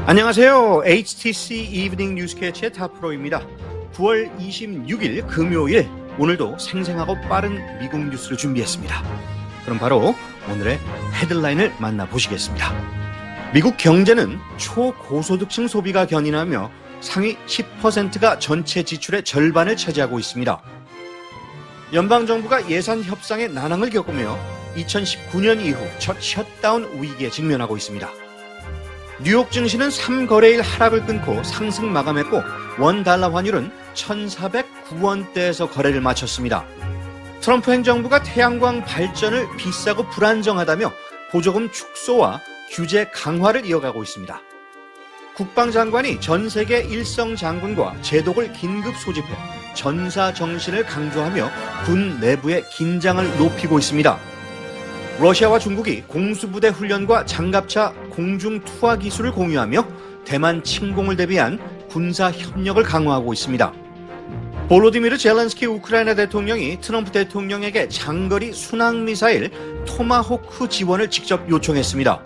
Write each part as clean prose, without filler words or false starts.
안녕하세요. HTC 이브닝 뉴스캐치의 타프로입니다. 9월 26일 금요일, 오늘도 생생하고 빠른 미국 뉴스를 준비했습니다. 그럼 바로 오늘의 헤드라인을 만나보시겠습니다. 미국 경제는 초고소득층 소비가 견인하며 상위 10%가 전체 지출의 절반을 차지하고 있습니다. 연방정부가 예산 협상의 난항을 겪으며 2019년 이후 첫 셧다운 위기에 직면하고 있습니다. 뉴욕 증시는 3거래일 하락을 끊고 상승 마감했고 원달러 환율은 1,409원대에서 거래를 마쳤습니다. 트럼프 행정부가 태양광 발전을 비싸고 불안정하다며 보조금 축소와 규제 강화를 이어가고 있습니다. 국방장관이 전 세계 일성 장군과 제독을 긴급 소집해 전사 정신을 강조하며 군 내부의 긴장을 높이고 있습니다. 러시아와 중국이 공수부대 훈련과 장갑차 공중 투하 기술을 공유하며 대만 침공을 대비한 군사 협력을 강화하고 있습니다. 볼로디미르 젤렌스키 우크라이나 대통령이 트럼프 대통령에게 장거리 순항미사일 토마호크 지원을 직접 요청했습니다.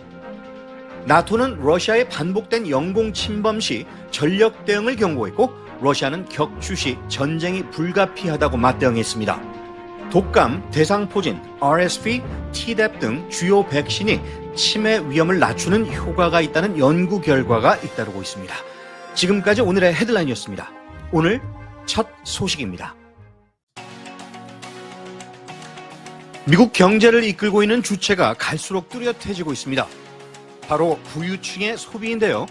나토는 러시아의 반복된 영공 침범 시 전력 대응을 경고했고 러시아는 격추 시 전쟁이 불가피하다고 맞대응했습니다. 독감, 대상포진, RSV, Tdap 등 주요 백신이 치매 위험을 낮추는 효과가 있다는 연구 결과가 잇따르고 있습니다. 지금까지 오늘의 헤드라인이었습니다. 오늘 첫 소식입니다. 미국 경제를 이끌고 있는 주체가 갈수록 뚜렷해지고 있습니다. 바로 부유층의 소비인데요.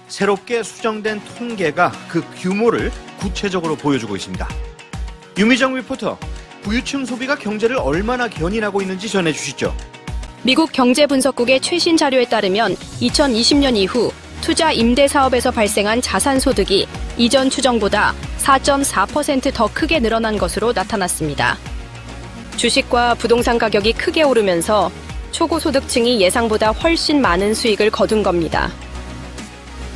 새롭게 수정된 통계가 그 규모를 구체적으로 보여주고 있습니다. 유미정 리포터, 부유층 소비가 경제를 얼마나 견인하고 있는지 전해주시죠. 미국 경제분석국의 최신 자료에 따르면 2020년 이후 투자 임대 사업에서 발생한 자산 소득이 이전 추정보다 4.4% 더 크게 늘어난 것으로 나타났습니다. 주식과 부동산 가격이 크게 오르면서 초고소득층이 예상보다 훨씬 많은 수익을 거둔 겁니다.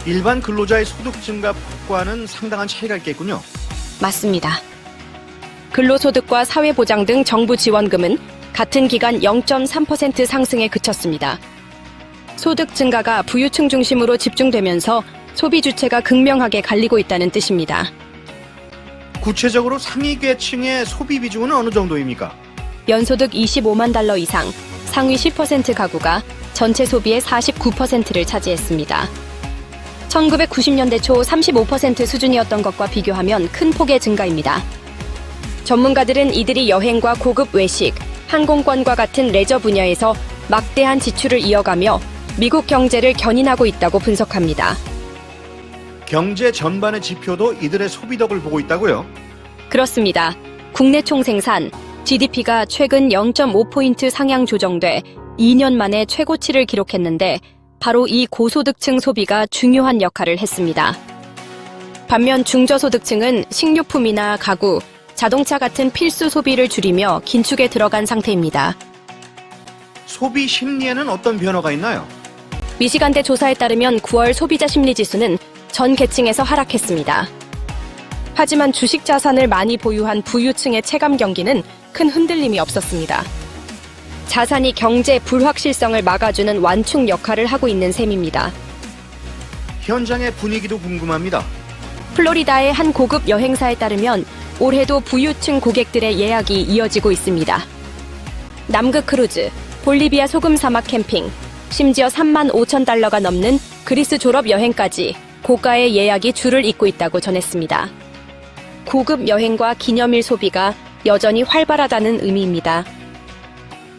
일반 근로자의 소득 증가 폭과는 상당한 차이가 있겠군요. 맞습니다. 근로소득과 사회보장 등 정부 지원금은 같은 기간 0.3% 상승에 그쳤습니다. 소득 증가가 부유층 중심으로 집중되면서 소비 주체가 극명하게 갈리고 있다는 뜻입니다. 구체적으로 상위 계층의 소비 비중은 어느 정도입니까? 연소득 25만 달러 이상, 상위 10% 가구가 전체 소비의 49%를 차지했습니다. 1990년대 초 35% 수준이었던 것과 비교하면 큰 폭의 증가입니다. 전문가들은 이들이 여행과 고급 외식, 항공권과 같은 레저 분야에서 막대한 지출을 이어가며 미국 경제를 견인하고 있다고 분석합니다. 경제 전반의 지표도 이들의 소비덕을 보고 있다고요? 그렇습니다. 국내 총생산, GDP가 최근 0.5포인트 상향 조정돼 2년 만에 최고치를 기록했는데 바로 이 고소득층 소비가 중요한 역할을 했습니다. 반면 중저소득층은 식료품이나 가구, 자동차 같은 필수 소비를 줄이며 긴축에 들어간 상태입니다. 소비 심리에는 어떤 변화가 있나요? 미시간대 조사에 따르면 9월 소비자 심리지수는 전 계층에서 하락했습니다. 하지만 주식 자산을 많이 보유한 부유층의 체감 경기는 큰 흔들림이 없었습니다. 자산이 경제 불확실성을 막아주는 완충 역할을 하고 있는 셈입니다. 현장의 분위기도 궁금합니다. 플로리다의 한 고급 여행사에 따르면 올해도 부유층 고객들의 예약이 이어지고 있습니다. 남극 크루즈, 볼리비아 소금 사막 캠핑, 심지어 3만 5천 달러가 넘는 그리스 졸업 여행까지 고가의 예약이 줄을 잇고 있다고 전했습니다. 고급 여행과 기념일 소비가 여전히 활발하다는 의미입니다.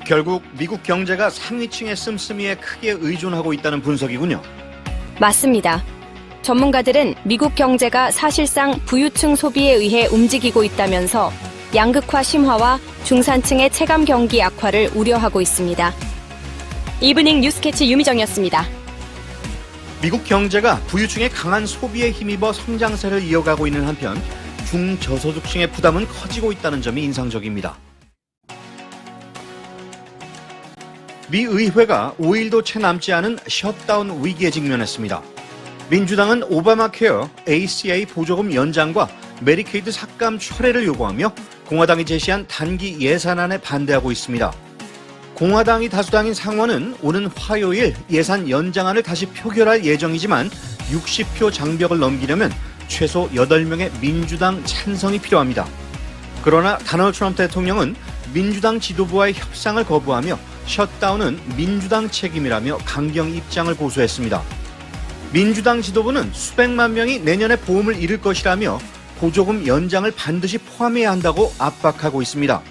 결국 미국 경제가 상위층의 씀씀이에 크게 의존하고 있다는 분석이군요. 맞습니다. 전문가들은 미국 경제가 사실상 부유층 소비에 의해 움직이고 있다면서 양극화 심화와 중산층의 체감 경기 악화를 우려하고 있습니다. 이브닝 뉴스캐치 유미정이었습니다. 미국 경제가 부유층의 강한 소비에 힘입어 성장세를 이어가고 있는 한편 중저소득층의 부담은 커지고 있다는 점이 인상적입니다. 미 의회가 5일도 채 남지 않은 셧다운 위기에 직면했습니다. 민주당은 오바마 케어, ACA 보조금 연장과 메디케이드 삭감 철회를 요구하며 공화당이 제시한 단기 예산안에 반대하고 있습니다. 공화당이 다수당인 상원은 오는 화요일 예산 연장안을 다시 표결할 예정이지만 60표 장벽을 넘기려면 최소 8명의 민주당 찬성이 필요합니다. 그러나 도널드 트럼프 대통령은 민주당 지도부와의 협상을 거부하며 셧다운은 민주당 책임이라며 강경 입장을 고수했습니다. 민주당 지도부는 수백만 명이 내년에 보험을 잃을 것이라며 보조금 연장을 반드시 포함해야 한다고 압박하고 있습니다.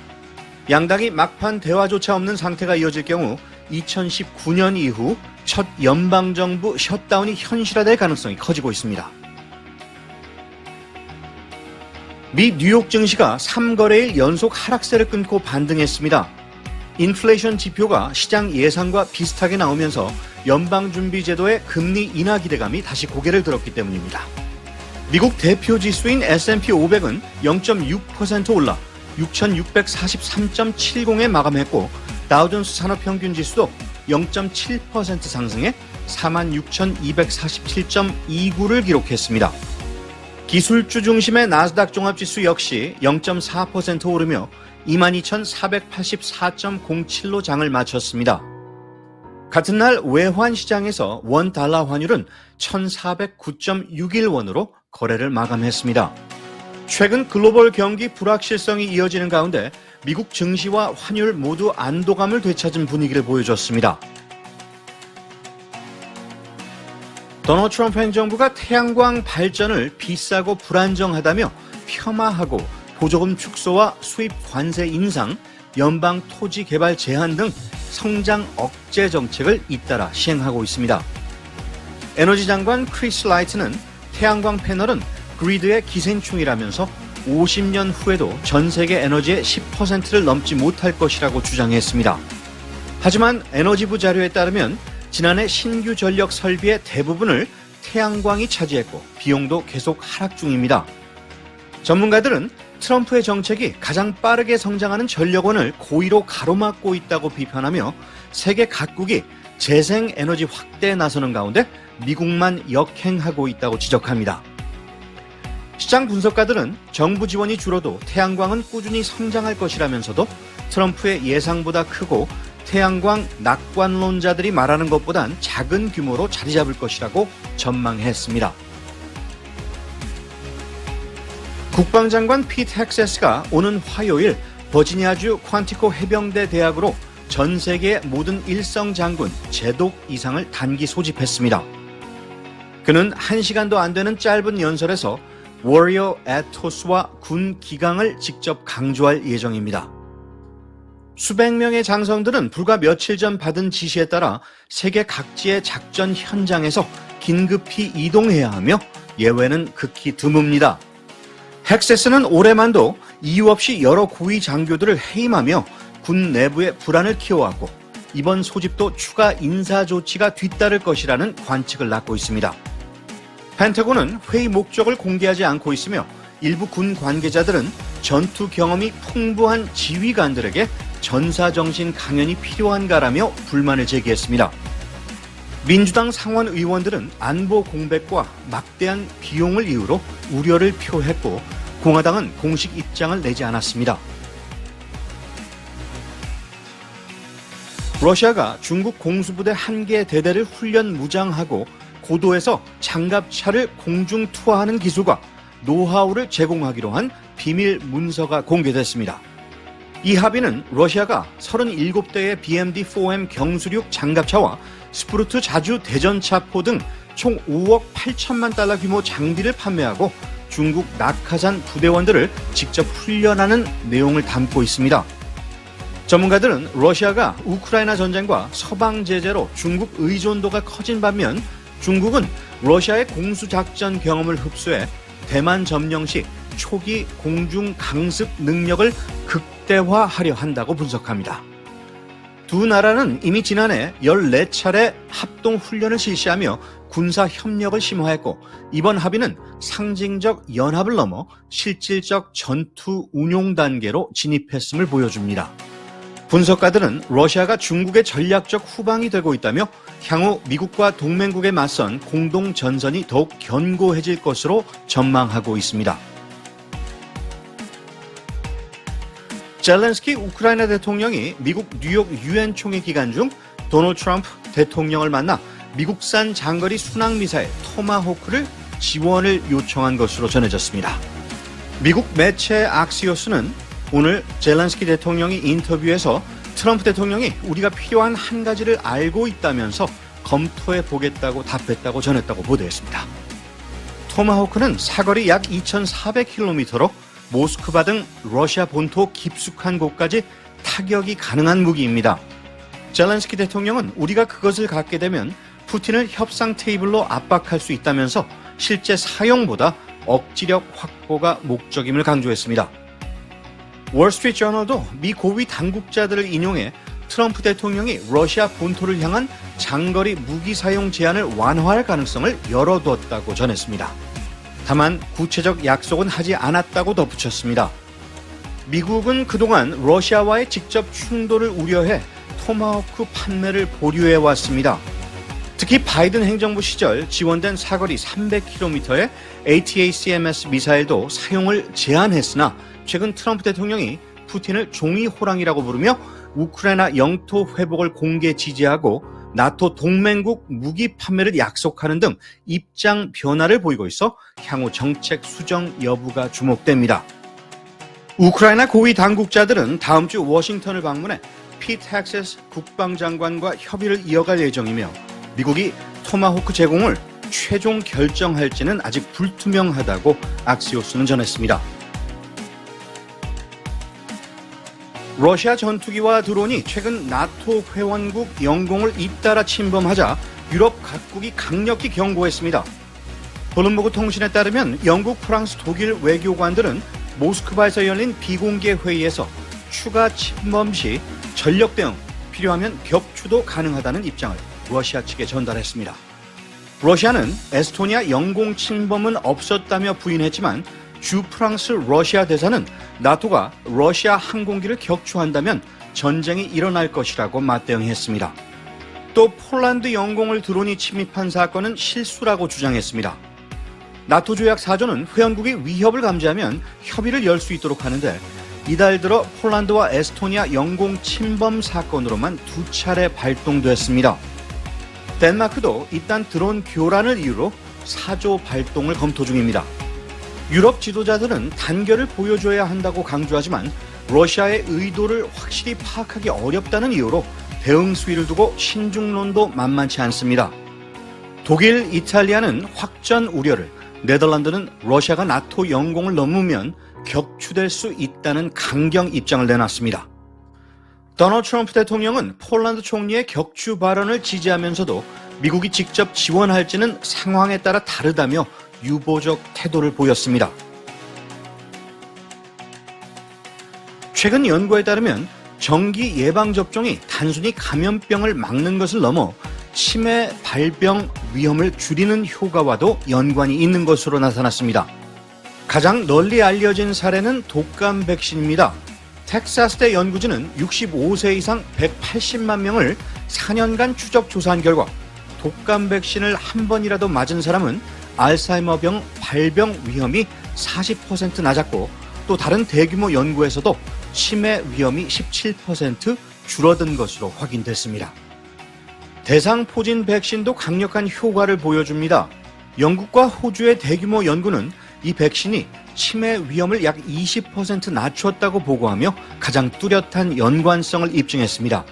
양당이 막판 대화조차 없는 상태가 이어질 경우 2019년 이후 첫 연방정부 셧다운이 현실화될 가능성이 커지고 있습니다. 미 뉴욕 증시가 3거래일 연속 하락세를 끊고 반등했습니다. 인플레이션 지표가 시장 예상과 비슷하게 나오면서 연방준비제도의 금리 인하 기대감이 다시 고개를 들었기 때문입니다. 미국 대표 지수인 S&P 500은 0.6% 올라 6,643.70에 마감했고 다우존스 산업평균 지수도 0.7% 상승해 46,247.29를 기록했습니다. 기술주 중심의 나스닥 종합지수 역시 0.4% 오르며 22,484.07로 장을 마쳤습니다. 같은 날 외환 시장에서 원 달러 환율은 1,409.61원으로 거래를 마감했습니다. 최근 글로벌 경기 불확실성이 이어지는 가운데 미국 증시와 환율 모두 안도감을 되찾은 분위기를 보여줬습니다. 도널드 트럼프 행정부가 태양광 발전을 비싸고 불안정하다며 폄하하고 보조금 축소와 수입 관세 인상, 연방 토지 개발 제한 등 성장 억제 정책을 잇따라 시행하고 있습니다. 에너지 장관 크리스 라이트는 태양광 패널은 그리드의 기생충이라면서 50년 후에도 전 세계 에너지의 10%를 넘지 못할 것이라고 주장했습니다. 하지만 에너지부 자료에 따르면 지난해 신규 전력 설비의 대부분을 태양광이 차지했고 비용도 계속 하락 중입니다. 전문가들은 트럼프의 정책이 가장 빠르게 성장하는 전력원을 고의로 가로막고 있다고 비판하며 세계 각국이 재생 에너지 확대에 나서는 가운데 미국만 역행하고 있다고 지적합니다. 시장 분석가들은 정부 지원이 줄어도 태양광은 꾸준히 성장할 것이라면서도 트럼프의 예상보다 크고 태양광 낙관론자들이 말하는 것보단 작은 규모로 자리 잡을 것이라고 전망했습니다. 국방장관 피트 헥세스가 오는 화요일 버지니아주 퀀티코 해병대 대학으로 전 세계의 모든 일성 장군 제독 이상을 단기 소집했습니다. 그는 1시간도 안 되는 짧은 연설에서 워리어 에토스와 군 기강을 직접 강조할 예정입니다. 수백 명의 장성들은 불과 며칠 전 받은 지시에 따라 세계 각지의 작전 현장에서 긴급히 이동해야 하며 예외는 극히 드뭅니다. 헥세스는 올해만도 이유 없이 여러 고위 장교들을 해임하며 군 내부의 불안을 키워왔고 이번 소집도 추가 인사 조치가 뒤따를 것이라는 관측을 낳고 있습니다. 펜타곤은 회의 목적을 공개하지 않고 있으며 일부 군 관계자들은 전투 경험이 풍부한 지휘관들에게 전사정신 강연이 필요한가라며 불만을 제기했습니다. 민주당 상원 의원들은 안보 공백과 막대한 비용을 이유로 우려를 표했고 공화당은 공식 입장을 내지 않았습니다. 러시아가 중국 공수부대 1개 대대를 훈련 무장하고 고도에서 장갑차를 공중 투하하는 기술과 노하우를 제공하기로 한 비밀 문서가 공개됐습니다. 이 합의는 러시아가 37대의 BMD-4M 경수륙 장갑차와 스프루트 자주 대전차포 등 총 5억 8천만 달러 규모 장비를 판매하고 중국 낙하산 부대원들을 직접 훈련하는 내용을 담고 있습니다. 전문가들은 러시아가 우크라이나 전쟁과 서방 제재로 중국 의존도가 커진 반면 중국은 러시아의 공수작전 경험을 흡수해 대만 점령 시 초기 공중 강습 능력을 극대화하려 한다고 분석합니다. 두 나라는 이미 지난해 14차례 합동훈련을 실시하며 군사 협력을 심화했고 이번 합의는 상징적 연합을 넘어 실질적 전투 운용 단계로 진입했음을 보여줍니다. 분석가들은 러시아가 중국의 전략적 후방이 되고 있다며 향후 미국과 동맹국에 맞선 공동 전선이 더욱 견고해질 것으로 전망하고 있습니다. 젤렌스키 우크라이나 대통령이 미국 뉴욕 유엔 총회 기간 중 도널드 트럼프 대통령을 만나 미국산 장거리 순항미사일 토마호크를 지원을 요청한 것으로 전해졌습니다. 미국 매체 악시오스는 오늘 젤렌스키 대통령이 인터뷰에서 트럼프 대통령이 우리가 필요한 한 가지를 알고 있다면서 검토해 보겠다고 답했다고 전했다고 보도했습니다. 토마호크는 사거리 약 2,400km로 모스크바 등 러시아 본토 깊숙한 곳까지 타격이 가능한 무기입니다. 젤렌스키 대통령은 우리가 그것을 갖게 되면 푸틴을 협상 테이블로 압박할 수 있다면서 실제 사용보다 억지력 확보가 목적임을 강조했습니다. 월스트리트저널도 미 고위 당국자들을 인용해 트럼프 대통령이 러시아 본토를 향한 장거리 무기 사용 제한을 완화할 가능성을 열어두었다고 전했습니다. 다만 구체적 약속은 하지 않았다고 덧붙였습니다. 미국은 그동안 러시아와의 직접 충돌을 우려해 토마호크 판매를 보류해 왔습니다. 특히 바이든 행정부 시절 지원된 사거리 300km의 ATACMS 미사일도 사용을 제한했으나 최근 트럼프 대통령이 푸틴을 종이 호랑이라고 부르며 우크라이나 영토 회복을 공개 지지하고 나토 동맹국 무기 판매를 약속하는 등 입장 변화를 보이고 있어 향후 정책 수정 여부가 주목됩니다. 우크라이나 고위 당국자들은 다음 주 워싱턴을 방문해 피트 헥세스 국방장관과 협의를 이어갈 예정이며 미국이 토마호크 제공을 최종 결정할지는 아직 불투명하다고 악시오스는 전했습니다. 러시아 전투기와 드론이 최근 나토 회원국 영공을 잇따라 침범하자 유럽 각국이 강력히 경고했습니다. 블룸버그 통신에 따르면 영국, 프랑스, 독일 외교관들은 모스크바에서 열린 비공개 회의에서 추가 침범 시 전력 대응, 필요하면 격추도 가능하다는 입장을 러시아 측에 전달했습니다. 러시아는 에스토니아 영공 침범은 없었다며 부인했지만 주 프랑스 러시아 대사는 나토가 러시아 항공기를 격추한다면 전쟁이 일어날 것이라고 맞대응했습니다. 또 폴란드 영공을 드론이 침입한 사건은 실수라고 주장했습니다. 나토 조약 4조는 회원국이 위협을 감지하면 협의를 열 수 있도록 하는데 이달 들어 폴란드와 에스토니아 영공 침범 사건으로만 2차례 발동됐습니다. 덴마크도 이딴 드론 교란을 이유로 4조 발동을 검토 중입니다. 유럽 지도자들은 단결을 보여줘야 한다고 강조하지만 러시아의 의도를 확실히 파악하기 어렵다는 이유로 대응 수위를 두고 신중론도 만만치 않습니다. 독일, 이탈리아는 확전 우려를, 네덜란드는 러시아가 나토 영공을 넘으면 격추될 수 있다는 강경 입장을 내놨습니다. 도널드 트럼프 대통령은 폴란드 총리의 격추 발언을 지지하면서도 미국이 직접 지원할지는 상황에 따라 다르다며 유보적 태도를 보였습니다. 최근 연구에 따르면 정기 예방접종이 단순히 감염병을 막는 것을 넘어 치매 발병 위험을 줄이는 효과와도 연관이 있는 것으로 나타났습니다. 가장 널리 알려진 사례는 독감 백신입니다. 텍사스대 연구진은 65세 이상 180만 명을 4년간 추적 조사한 결과 독감 백신을 한 번이라도 맞은 사람은 알츠하이머병 발병 위험이 40% 낮았고 또 다른 대규모 연구에서도 치매 위험이 17% 줄어든 것으로 확인됐습니다. 대상 포진 백신도 강력한 효과를 보여줍니다. 영국과 호주의 대규모 연구는 이 백신이 치매 위험을 약 20% 낮췄다고 보고하며 가장 뚜렷한 연관성을 입증했습니다.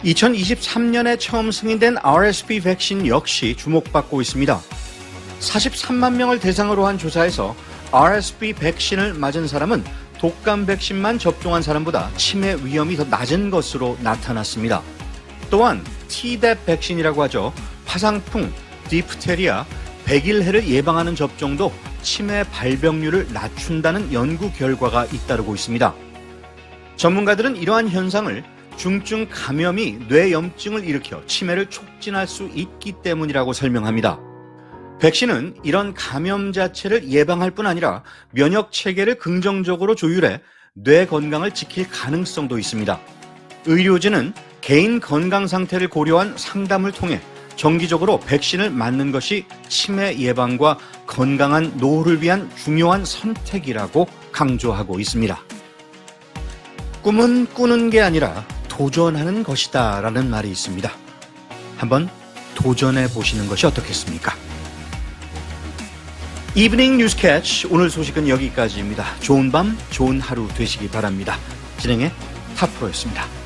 2023년에 처음 승인된 RSV 백신 역시 주목받고 있습니다. 43만 명을 대상으로 한 조사에서 RSV 백신을 맞은 사람은 독감 백신만 접종한 사람보다 치매 위험이 더 낮은 것으로 나타났습니다. 또한 Tdap 백신이라고 하죠. 파상풍, 디프테리아, 백일해를 예방하는 접종도 치매 발병률을 낮춘다는 연구 결과가 잇따르고 있습니다. 전문가들은 이러한 현상을 중증 감염이 뇌염증을 일으켜 치매를 촉진할 수 있기 때문이라고 설명합니다. 백신은 이런 감염 자체를 예방할 뿐 아니라 면역 체계를 긍정적으로 조율해 뇌 건강을 지킬 가능성도 있습니다. 의료진은 개인 건강 상태를 고려한 상담을 통해 정기적으로 백신을 맞는 것이 치매 예방과 건강한 노후를 위한 중요한 선택이라고 강조하고 있습니다. 꿈은 꾸는 게 아니라 도전하는 것이다 라는 말이 있습니다. 한번 도전해 보시는 것이 어떻겠습니까? 이브닝 뉴스 캐치, 오늘 소식은 여기까지입니다. 좋은 밤, 좋은 하루 되시기 바랍니다. 진행의 타프로였습니다.